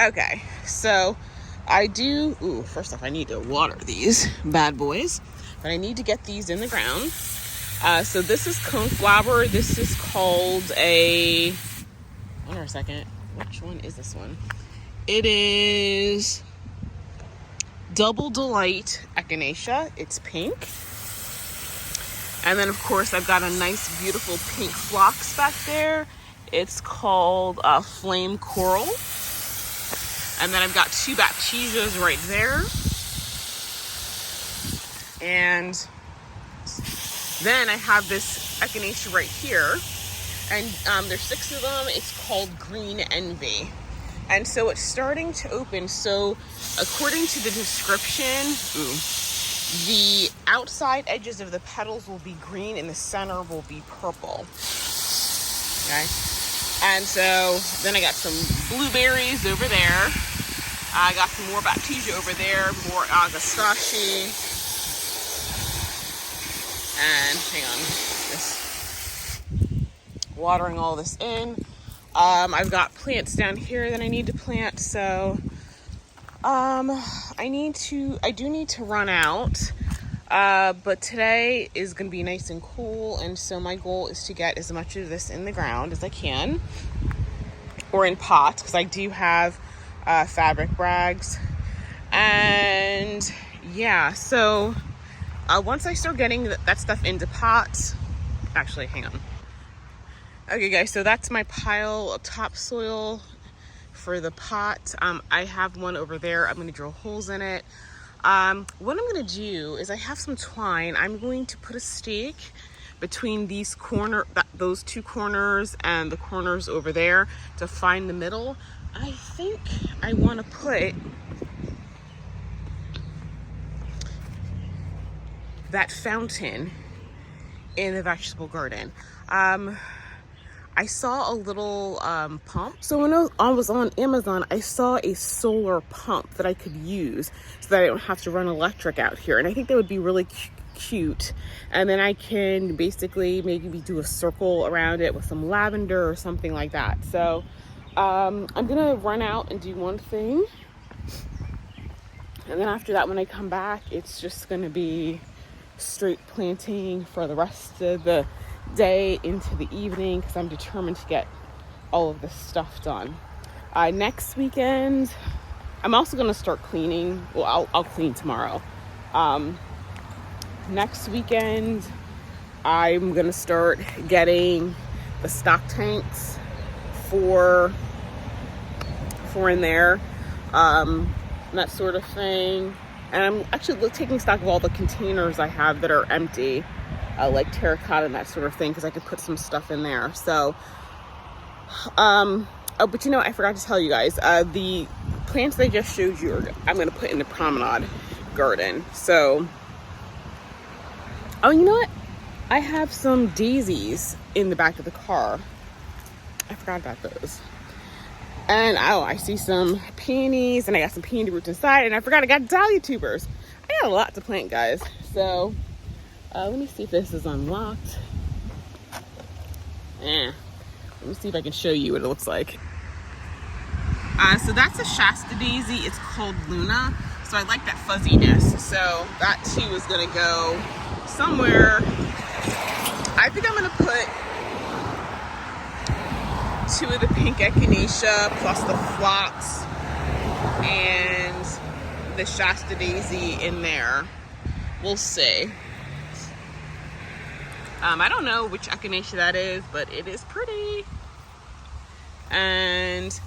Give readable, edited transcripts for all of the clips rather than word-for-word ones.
Okay, so I do, first off, I need to water these bad boys, but I need to get these in the ground. So this is coneflower. This is called hold on a second. Which one is this one? It is Double Delight Echinacea. It's pink. And then, of course, I've got a nice, beautiful pink phlox back there. It's called Flame Coral. And then I've got two baptisias right there. And then I have this echinacea right here. And there's 6 of them. It's called Green Envy. And so it's starting to open. So according to the description, the outside edges of the petals will be green and the center will be purple. Okay. And so then I got some blueberries over there. I got some more baptisia over there, more agastache. And hang on, just watering all this in. I've got plants down here that I need to plant, so I do need to run out. But today is going to be nice and cool, and so my goal is to get as much of this in the ground as I can, or in pots, because I do have fabric bags. And yeah, so once I start getting that stuff into pots, actually, hang on. Okay, guys, so that's my pile of topsoil for the pot. I have one over there. I'm going to drill holes in it. What I'm going to do is I have some twine. I'm going to put a stake between those 2 corners and the corners over there to find the middle. I think I want to put that fountain in the vegetable garden. I saw a little pump. So when I was on Amazon, I saw a solar pump that I could use so that I don't have to run electric out here. And I think that would be really cute. And then I can basically maybe do a circle around it with some lavender or something like that. So I'm gonna run out and do one thing. And then after that, when I come back, it's just gonna be straight planting for the rest of the day into the evening, because I'm determined to get all of this stuff done. Next weekend, I'm also going to start cleaning. Well, I'll clean tomorrow. Next weekend, I'm going to start getting the stock tanks for in there, that sort of thing. And I'm actually taking stock of all the containers I have that are empty, like terracotta and that sort of thing, because I could put some stuff in there. So, but you know, I forgot to tell you guys, the plants I just showed you, I'm going to put in the promenade garden. So, oh, you know what? I have some daisies in the back of the car. I forgot about those. And I see some peonies, and I got some peony roots inside, and I forgot I got dahlia tubers. I got a lot to plant, guys. So let me see if this is unlocked. Let me see if I can show you what it looks like. So that's a Shasta daisy. It's called Luna. So I like that fuzziness. So that too is gonna go somewhere. I think I'm gonna put 2 of the pink echinacea plus the phlox and the Shasta daisy in there. We'll see. I don't know which echinacea that is, but it is pretty. And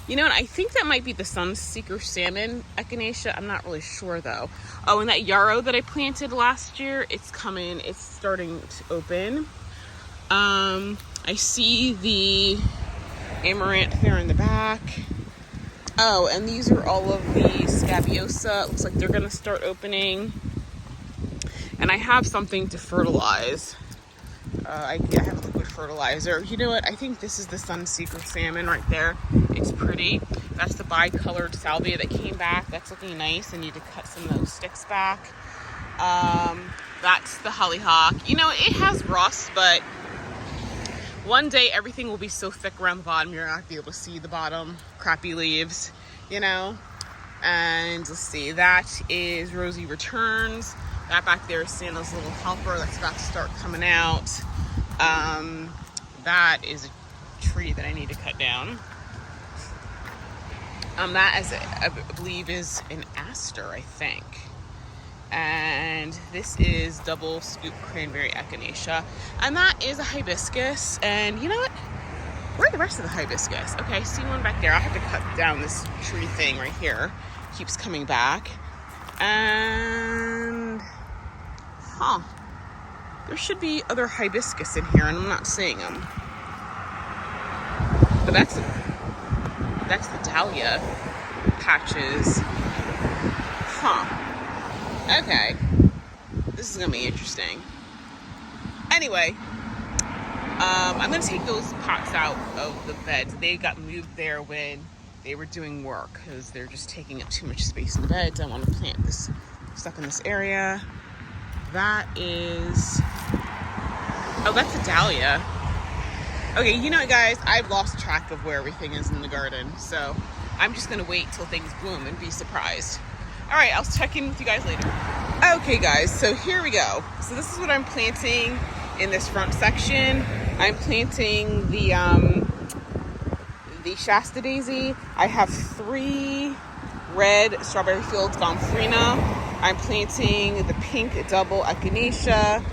you know what? I think that might be the Sunseeker Salmon echinacea. I'm not really sure though. Oh, and that yarrow that I planted last year, it's starting to open. I see the amaranth there in the back. Oh, and these are all of the scabiosa. Looks like they're gonna start opening. And I have something to fertilize. I have liquid fertilizer. You know what? I think this is the Sunseeker Salmon right there. It's pretty. That's the bicolored salvia that came back. That's looking nice. I need to cut some of those sticks back. That's the hollyhock. You know, it has rust, but One day everything will be so thick around the bottom you're not going to be able to see the bottom, crappy leaves, you know. And let's see, that is Rosie Returns. That back there is Santa's Little Helper that's about to start coming out. That is a tree that I need to cut down. That is, I believe, is an aster, I think. And this is Double Scoop Cranberry Echinacea. And that is a hibiscus. And you know what? Where are the rest of the hibiscus? Okay, I see one back there. I'll have to cut down this tree thing right here. Keeps coming back. And there should be other hibiscus in here, and I'm not seeing them. But that's the dahlia patches. Okay. This is gonna be interesting. Anyway, I'm gonna take those pots out of the bed. They got moved there when they were doing work because they're just taking up too much space in the bed. I want to plant this stuff in this area. That is, that's a dahlia. Okay, you know what, guys? I've lost track of where everything is in the garden, so I'm just gonna wait till things bloom and be surprised. All right, I'll check in with you guys later. Okay, guys, so here we go. So this is what I'm planting in this front section. I'm planting the Shasta daisy. I have 3 red Strawberry Fields Gomphrena. I'm planting the pink double Echinacea,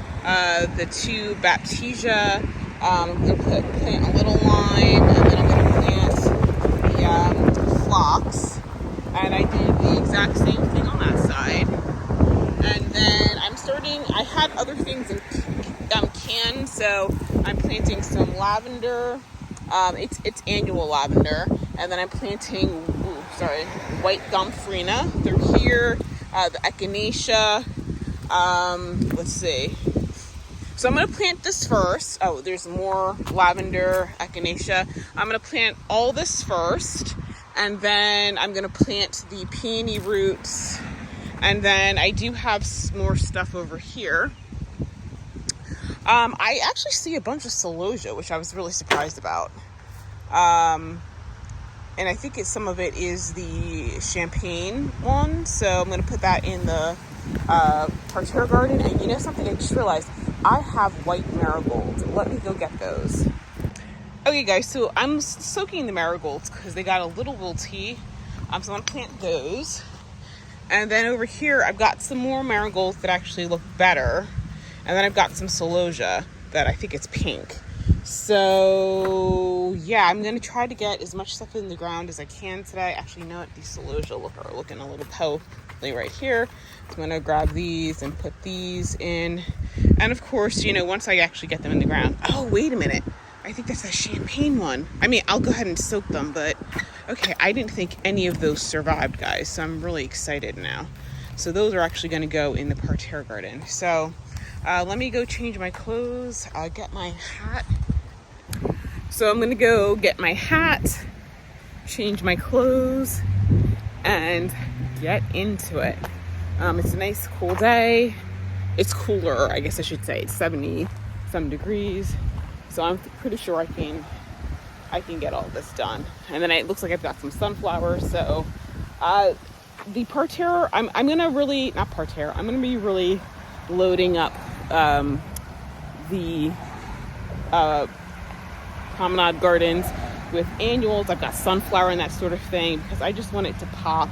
the 2 Baptisia. I'm going to plant a little lime, and then I'm going to plant the phlox. And I did the exact same thing on that side. And then I had other things in cans, so I'm planting some lavender. It's annual lavender. And then I'm planting, white Gomphrena through here, the Echinacea. Let's see. So I'm going to plant this first. Oh, there's more lavender Echinacea. I'm going to plant all this first. And then I'm going to plant the peony roots. And then I do have more stuff over here. I actually see a bunch of celosia, which I was really surprised about. And I think some of it is the champagne one. So I'm going to put that in the parterre garden. And you know something? I just realized I have white marigolds. Let me go get those. Okay, guys, so I'm soaking the marigolds because they got a little wilty. So I'm going to plant those. And then over here, I've got some more marigolds that actually look better. And then I've got some celosia that I think it's pink. So, yeah, I'm going to try to get as much stuff in the ground as I can today. Actually, you know what? These celosia are looking a little healthy right here. So I'm going to grab these and put these in. And, of course, you know, once I actually get them in the ground. Oh, wait a minute. I think that's a champagne one. I mean, I'll go ahead and soak them, but okay, I didn't think any of those survived, guys, so I'm really excited now. So those are actually going to go in the parterre garden. So let me go change my clothes. I'll get my hat. So I'm going to go get my hat, change my clothes, and get into it. It's a nice cool day. It's cooler, I guess I should say. It's 70 some degrees. So I'm pretty sure I can get all this done. And then it looks like I've got some sunflowers. So the parterre, I'm going to really, not parterre, I'm going to be really loading up the promenade gardens with annuals. I've got sunflower and that sort of thing because I just want it to pop.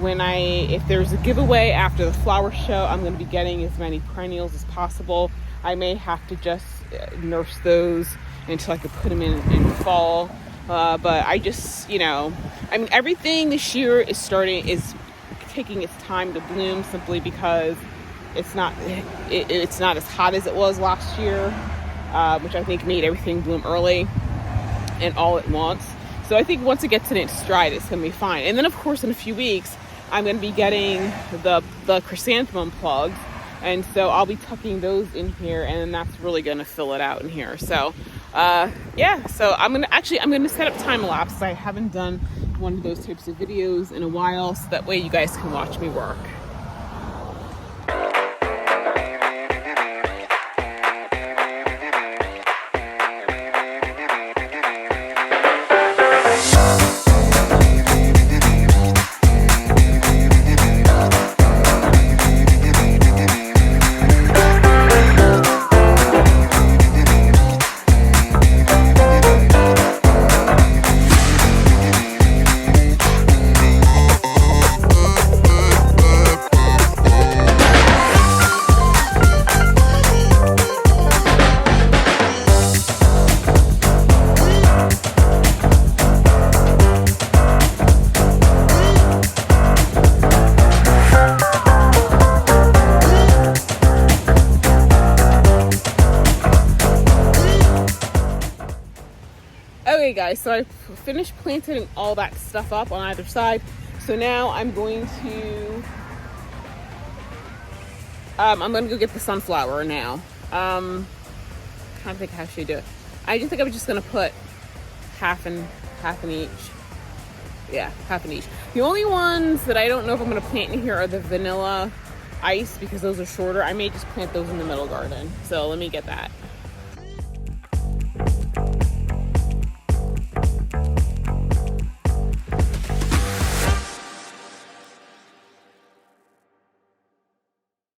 If there's a giveaway after the flower show, I'm going to be getting as many perennials as possible. I may have to just nurse those until I could put them in fall. But I just, everything this year is taking its time to bloom simply because it's not as hot as it was last year, which I think made everything bloom early and all at once. So I think once it gets in its stride, it's going to be fine. And then, of course, in a few weeks, I'm going to be getting the chrysanthemum plugs. And so I'll be tucking those in here, and then that's really going to fill it out in here. So, so I'm going to set up time lapse. I haven't done one of those types of videos in a while, so that way you guys can watch me work. Okay guys, so I finished planting all that stuff up on either side. So now I'm going to go get the sunflower now. Trying to think how should I do it. I just think I'm just gonna put half in each. Yeah, half in each. The only ones that I don't know if I'm gonna plant in here are the vanilla ice, because those are shorter. I may just plant those in the middle garden. So let me get that.